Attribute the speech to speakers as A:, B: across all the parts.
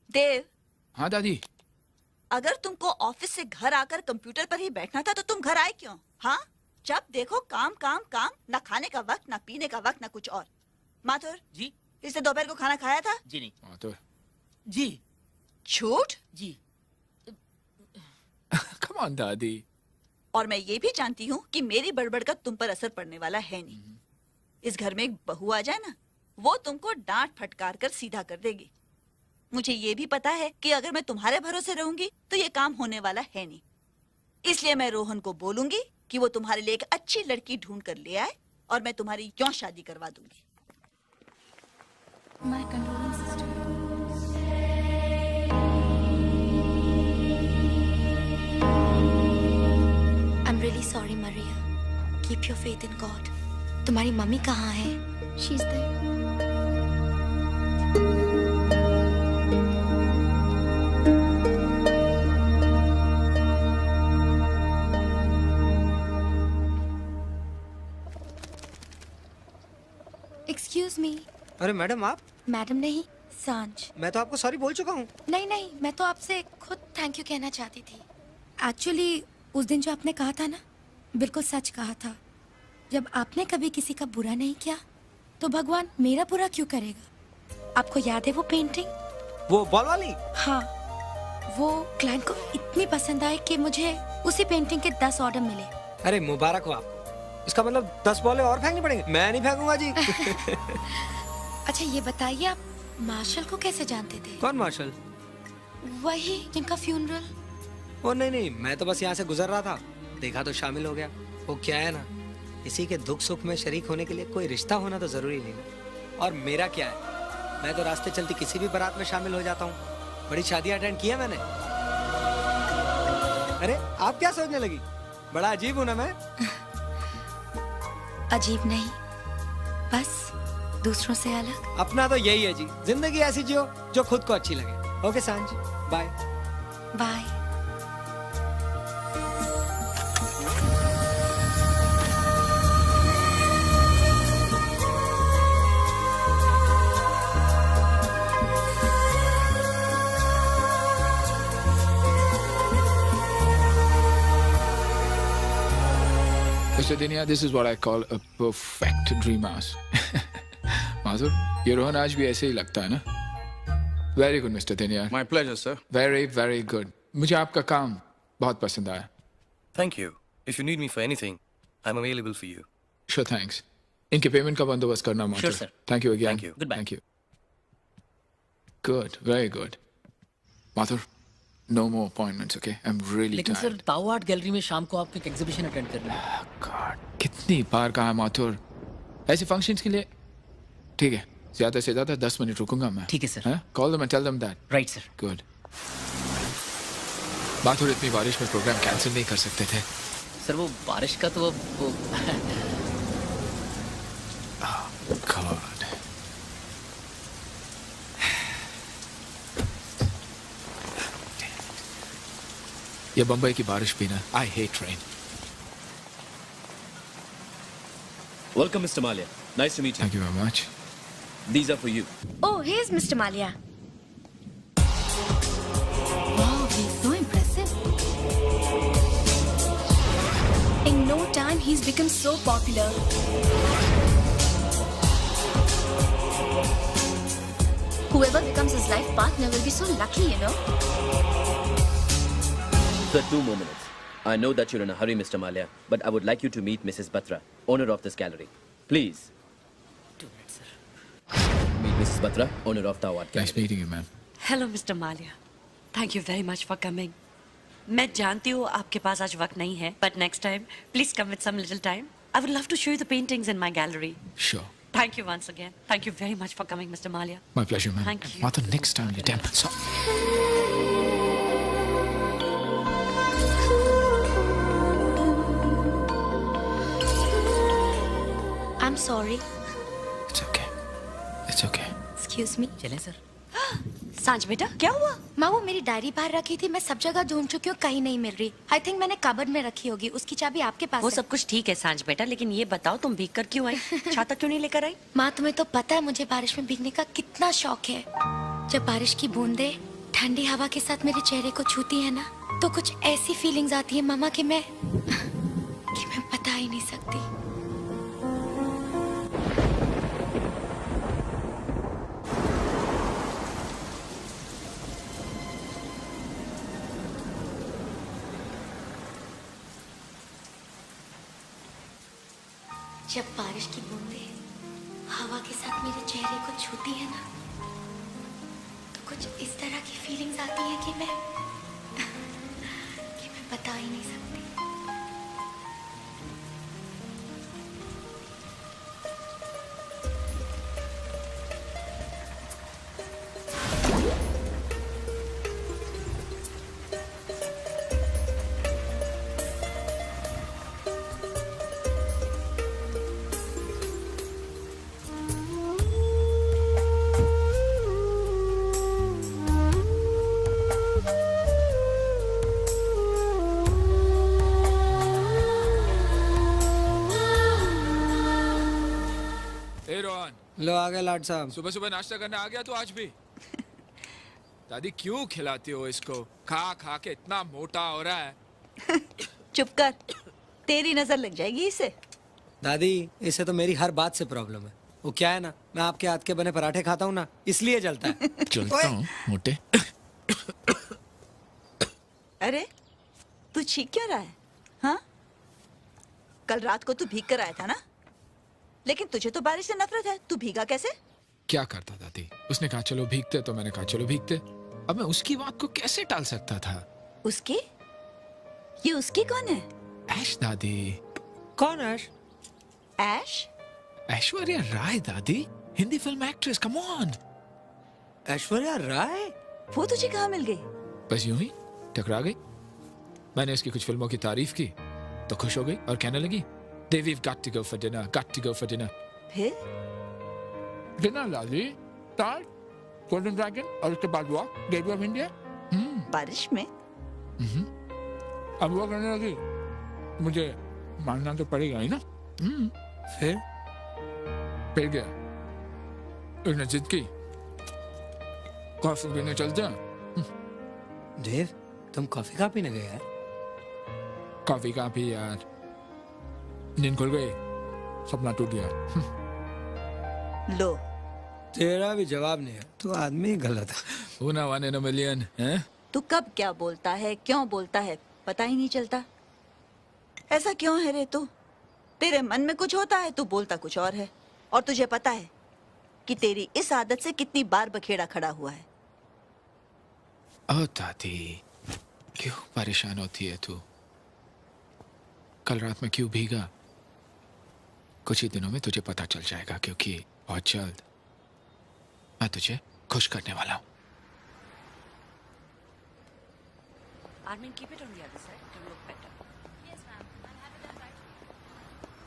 A: देव।
B: हाँ दादी।
A: अगर तुमको ऑफिस से घर आकर कंप्यूटर पर ही बैठना था तो तुम घर आए क्यों? हाँ, जब देखो काम काम काम, ना खाने का वक्त, ना पीने का वक्त, ना कुछ और। माथुर
C: जी।
A: इसने दोपहर को खाना खाया था?
C: जी नहीं।
B: माथुर।
C: जी।
A: झूठ।
C: जी।
B: कम ऑन दादी।
A: और मैं ये भी जानती हूँ कि मेरी बड़बड़ का तुम पर असर पड़ने वाला है नहीं। इस घर में एक बहू आ जाए ना, वो तुमको डांट फटकार कर सीधा कर देगी। मुझे ये भी पता है कि अगर मैं तुम्हारे भरोसे रहूंगी तो ये काम होने वाला है नहीं। इसलिए मैं रोहन को बोलूंगी कि वो तुम्हारे लिए एक अच्छी लड़की ढूंढ कर ले आए और मैं तुम्हारी क्यों शादी करवा दूंगी।
D: My condolences to you.
E: I'm really sorry, Maria. Keep your faith in God. तुम्हारी मम्मी कहाँ है?
D: She's there.
E: Excuse me.
F: अरे मैडम आप?
E: मैडम नहीं, सांझ।
F: मैं तो आपको सॉरी बोल चुका हूँ।
E: नहीं, मैं तो आपसे खुद थैंक यू कहना चाहती थी। एक्चुअली उस दिन जो आपने कहा था ना, बिल्कुल सच कहा था। जब आपने कभी किसी का बुरा नहीं किया तो भगवान मेरा बुरा क्यों करेगा? आपको याद है वो पेंटिंग?
F: वो बॉल वाली?
E: हाँ, वो क्लाइंट को इतनी पसंद आई कि मुझे उसी पेंटिंग के 10 ऑर्डर मिले।
F: अरे मुबारक हो आपको। इसका मतलब 10 बॉलें और फेंकनी पड़ेंगी? मैं नहीं फेंकूंगा जी।
E: अच्छा ये बताइए, आप मार्शल को कैसे जानते थे?
F: कौन मार्शल?
E: वही जिनका फ्यूनरल।
F: ओ नहीं, मैं तो बस यहाँ से गुजर रहा था, देखा तो शामिल हो गया। वो क्या है ना, किसी के दुख सुख में शरीक होने के लिए कोई रिश्ता होना तो जरूरी नहीं। और मेरा क्या है, मैं तो रास्ते चलती किसी भी बारात में शामिल हो जाता हूँ। बड़ी शादियां अटेंड की है मैंने। अरे आप क्या सोचने लगी? बड़ा अजीब हूँ ना मैं?
E: अजीब नहीं, बस दूसरों से अलग।
F: अपना तो यही है जी, जिंदगी ऐसी जियो जो खुद को अच्छी लगे। ओके सांझ, bye
E: bye.
B: Mr. Dinia, this is what I call a perfect dream house. माधुर, ये रोहन आज भी ऐसे ही लगता है ना? Very good, Mr. Dinia.
G: My pleasure, sir.
B: Very, very good. मुझे आपका काम बहुत पसंद आया.
G: Thank you. If you need me for anything, I'm available for you.
B: Sure, thanks. इनके पेमेंट का बंदोबस्त करना माधुर.
C: Sure, sir.
B: Thank you again.
G: Thank you.
C: Goodbye.
B: Thank you. Good, very good. Madhur, no more appointments, okay? I'm really
C: लेकिन sir
B: tired.
C: ताओ art gallery में शाम को आपको एक एग्जीबिशन अटेंड करना है।
B: God, कितनी बार कहा माथुर, ऐसे फंक्शंस के लिए ठीक है, ज्यादा से ज्यादा 10 मिनट रुकूंगा मैं।
C: ठीक है sir.
B: Call them and tell them that.
C: Right sir.
B: Good. Mathur, इतनी बारिश में प्रोग्राम कैंसिल नहीं कर सकते थे।
C: सर वो बारिश का तो वो
B: God. ये बम्बई की बारिश भी ना, I hate rain.
H: Welcome, Mr. Malia. Nice to meet you.
B: Thank you very much.
H: These are for you.
E: Oh, here's Mr. Malia. Wow, he's so impressive. In no time, he's become so popular. Whoever becomes his life partner will be so lucky, you know.
H: Sir, 2 more minutes. I know that you're in a hurry, Mr. Malia, but I would like you to meet Mrs. Batra, owner of this gallery. Please.
C: 2 minutes sir.
H: Meet Mrs. Batra, owner of Tao Art
B: Nice
H: Gallery.
B: meeting you, man.
I: Hello mister मालिया, thank you very much for coming. मैं जानती हूँ आपके पास आज वक्त नहीं है, but next time please come with some little time. I would love to show you the paintings in my gallery.
B: Sure.
I: Thank you once again, thank you very much for coming mister मालिया।
B: My pleasure, man.
I: Thank you.
B: Mathur, next time you damn. So.
E: I'm sorry.
B: It's okay. It's okay.
E: Excuse me.
C: चलें sir.
I: सांझ बेटा क्या हुआ?
E: माँ वो मेरी diary बाहर रखी थी, मैं सब जगह ढूंढ चुकी हूँ, कहीं नहीं मिल रही। आई थिंक मैंने कबर्ड में रखी होगी, उसकी चाबी आपके पास
I: वो
E: है।
I: सब कुछ ठीक है सांझ बेटा, लेकिन ये बताओ तुम भीग कर क्यों आई? छाता क्यों नहीं लेकर आई?
E: माँ तुम्हें तो पता है मुझे बारिश में भीगने का कितना शौक है। जब बारिश की बूंदे ठंडी हवा के साथ मेरे चेहरे को छूती है ना, तो कुछ ऐसी फीलिंग्स आती है मामा कि मैं बता ही नहीं सकती। जब बारिश की बूंदें हवा के साथ मेरे चेहरे को छूती है ना, तो कुछ इस तरह की फीलिंग्स आती है कि मैं बता ही नहीं सकती।
F: लो आ गए लाड साहब।
B: सुबह सुबह नाश्ता करने आ गया तो आज भी। दादी क्यों खिलाती हो इसको? खा खा के इतना मोटा हो रहा है।
A: चुप कर, तेरी नजर लग जाएगी इसे।
F: दादी इसे तो मेरी हर बात से प्रॉब्लम है। वो क्या है ना, मैं आपके हाथ के बने पराठे खाता हूँ ना, इसलिए जलता है।
B: चलता हूँ मोटे।
A: अरे तू छींक क्यों रहा है? हाँ, कल रात को तू भीग कर आया था ना, लेकिन तुझे तो बारिश से नफरत है, तू भीगा कैसे?
B: क्या करता दादी? उसने कहा चलो भीगते, तो मैंने कहा चलो भीगते। अब मैं उसकी बात को कैसे टाल सकता था?
A: उसकी? ये उसकी कौन है?
B: ऐश दादी।
F: कौन ऐश?
A: ऐश?
B: ऐश्वर्या राय दादी, Hindi film actress. Come on.
F: Aishwarya Rai?
A: वो तुझे कहाँ मिल गई?
B: बस यूं ही टकरा गई। मैंने इसकी कुछ फिल्मों की तारीफ की तो खुश हो गई और कहने लगी, Dave, we've got to go for dinner. Got to go for dinner.
A: फिर?
B: Dinner, दादी। Start, Golden Dragon, और उसके बाद वो Gateway of India।
A: बारिश में?
B: अब वो करने लगी, मुझे मानना तो पड़ेगा ही ना। फिर गया, उसने जिद की, कॉफी पीने चलते हैं।
F: देव, तुम कॉफी कहाँ पीने गए यार?
B: कॉफी कहाँ पी यार, नींद खुल गई, सपना टूट गया।
A: लो,
F: तेरा भी जवाब नहीं है, तू आदमी गलत है।
B: Una one in a million, हैं?
A: तू कब क्या बोलता है, क्यों बोलता है, पता ही नहीं चलता। ऐसा क्यों है रे तू? तेरे मन में कुछ होता है, तू बोलता कुछ और है। और तुझे पता है कि तेरी इस आदत से कितनी बार बखेड़ा खड़ा हुआ है।
B: ओ दादी, क्यों परेशान होती है तू? कल रात में क्यों भीगा? कुछ ही दिनों में तुझे पता चल जाएगा, क्योंकि बहुत जल्द मैं तुझे खुश करने वाला हूँ।
I: Armin, keep it on the other side. It will look better.
D: Yes, ma'am. I'll have it done right.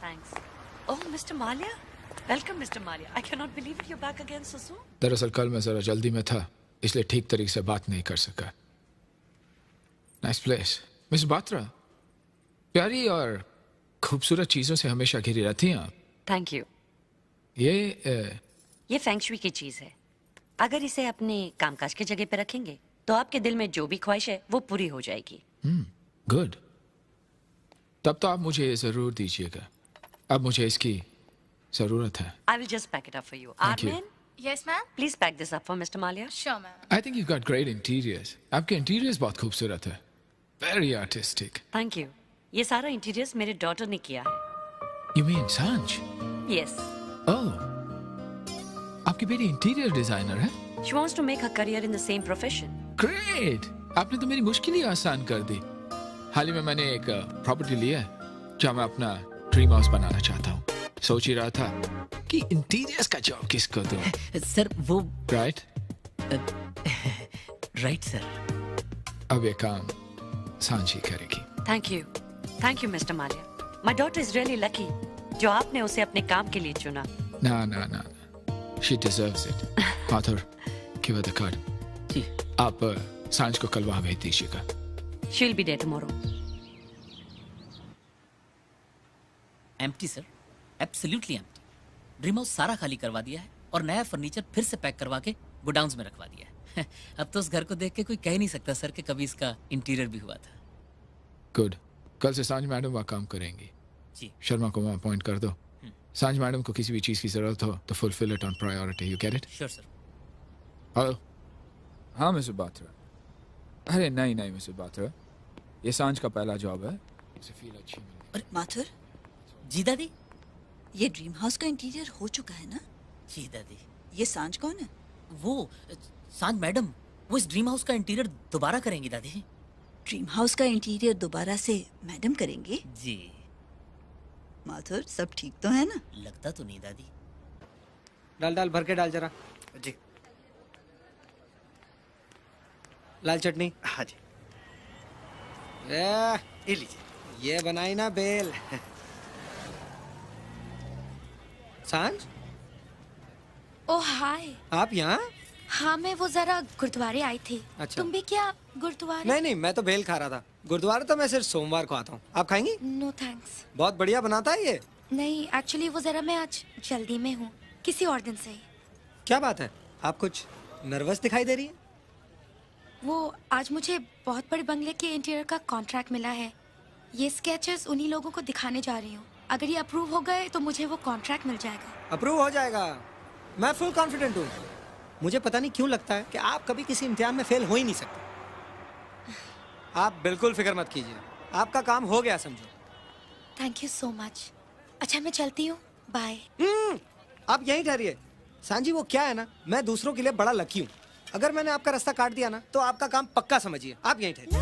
I: Thanks. Oh, Mr. Malia. Welcome, Mr. Malia. I cannot believe it. You're back again so soon.
B: दरअसल कल मैं जरा जल्दी में था, इसलिए ठीक तरीके से बात नहीं कर सका। Nice place, miss Batra. प्यारी और खूबसूरत चीजों से हमेशा घिरी रहती हैं आप।
I: Thank you.
B: ये
I: फेंगशुई की चीज है। अगर इसे अपने कामकाज की जगह पे रखेंगे तो आपके दिल में जो भी ख्वाहिश है वो पूरी हो जाएगी।
B: गुड। तब तो आप मुझे ये जरूर दीजिएगा, अब मुझे इसकी जरूरत है।
I: I will just pack it up for you.
B: Thank you.
I: Armin,
D: Yes, ma'am.
I: please pack this up for Mr. Malia.
D: Sure, ma'am.
B: I think you've got great interiors. आपके इंटीरियर्स बहुत खूबसूरत है, very artistic.
I: Thank you. ये सारा interiors मेरे daughter ने किया है।
B: You mean Sanj?
I: Yes.
B: Oh, आपकी बेटी इंटीरियर डिजाइनर है?
I: She wants to make her career in the same profession.
B: Great! आपने तो मेरी मुश्किल ही आसान कर दी। हाल ही में मैंने एक प्रॉपर्टी लिया है जहाँ मैं अपना ड्रीम हाउस बनाना चाहता हूँ। सोच ही रहा था कि इंटीरियर्स का जॉब किसको दूँ।
C: सर वो
B: राइट?
C: Right sir.
B: अब ये काम सांझी करेगी।
I: Thank you. Thank you, Mr. Malia. My daughter is really lucky जो आपने उसे अपने काम के लिए चुना।
B: ना ना ना, she deserves it. Arthur, give her the card.
C: जी।
B: आप सांझ को कल वहाँ भेज दीजिएगा।
I: She'll be there tomorrow.
C: Empty sir, absolutely empty. Dream house सारा खाली करवा दिया है और नया फर्नीचर फिर से पैक करवा के गोडाउन्स में रखवा दिया है। अब तो उस घर को देख के कोई कह ही नहीं सकता सर कि कभी इसका इंटीरियर भी हुआ था।
B: गुड। कल से सांझ मैडम वहाँ काम करेंगी।
C: जी
B: शर्मा को वहाँ अपॉइंट कर दो। सांझ मैडम को किसी भी चीज़ की ज़रूरत हो तो fulfil it on priority. You get it?
C: Sure sir.
B: Hello.
J: हाँ मिस्टर बात्रा। अरे नहीं नहीं मिस्टर बात्रा, ये सांझ का पहला जॉब है।
A: माथुर,
C: जी दादी।
A: ये ड्रीम हाउस का इंटीरियर हो चुका है ना?
C: जी दादी।
A: ये सांझ कौन है?
C: वो सांझ मैडम, वो इस ड्रीम हाउस का इंटीरियर दोबारा करेंगी दादी।
A: ड्रीम हाउस का इंटीरियर दोबारा से मैडम करेंगे?
C: जी।
A: माथुर, सब ठीक तो है ना?
C: लगता तो नहीं दादी।
F: डाल डाल भर के डाल जरा।
G: जी।
F: लाल चटनी।
G: हाँ जी।
F: ये लीजिए। ये बनाई ना बेल। सांझ,
E: ओ हाय।
F: आप यहाँ?
E: हाँ मैं वो जरा गुरुद्वारे आई थी।
F: अच्छा।
E: तुम भी क्या गुरुद्वारे?
F: नहीं नहीं, मैं तो बेल खा रहा था। गुरुद्वारे तो मैं सिर्फ सोमवार को आता हूँ। आप खाएंगी?
E: No thanks.
F: बहुत बढ़िया बनाता है ये।
E: नहीं एक्चुअली वो जरा मैं आज जल्दी में हूँ, किसी और दिन से ही।
F: क्या बात है, आप कुछ नर्वस दिखाई दे रही है?
E: वो आज मुझे बहुत बड़े बंगले के इंटीरियर का कॉन्ट्रैक्ट मिला है। ये स्केचेस उन्हीं लोगों को दिखाने जा रही हूँ। अगर ये अप्रूव हो गए तो मुझे वो कॉन्ट्रैक्ट मिल जाएगा।
F: अप्रूव हो जाएगा, मैं फुल कॉन्फिडेंट हूँ। मुझे पता नहीं क्यों लगता है कि आप कभी किसी इम्तिहान में फेल हो ही नहीं सकते। आप बिल्कुल फिक्र मत कीजिए, आपका काम हो गया समझो।
E: Thank you so much. अच्छा मैं चलती हूँ, बाय।
F: आप यहीं ठहरिए। सांझी वो क्या है ना, मैं दूसरों के लिए बड़ा लकी हूँ। अगर मैंने आपका रास्ता काट दिया ना तो आपका काम पक्का समझिए। आप यहीं ठहरिए।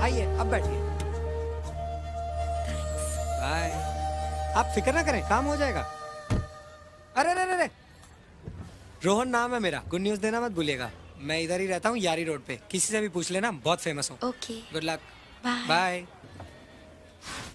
F: आइए अब बैठिए। बाय। आप फिक्र ना करें, काम हो जाएगा। अरे अरे अरे, रोहन नाम है मेरा। गुड न्यूज़ देना मत भूलिएगा। मैं इधर ही रहता हूँ, यारी रोड पे। किसी से भी पूछ लेना, बहुत फेमस हूँ।
E: Okay.
F: Good luck.
E: Bye.
F: Bye.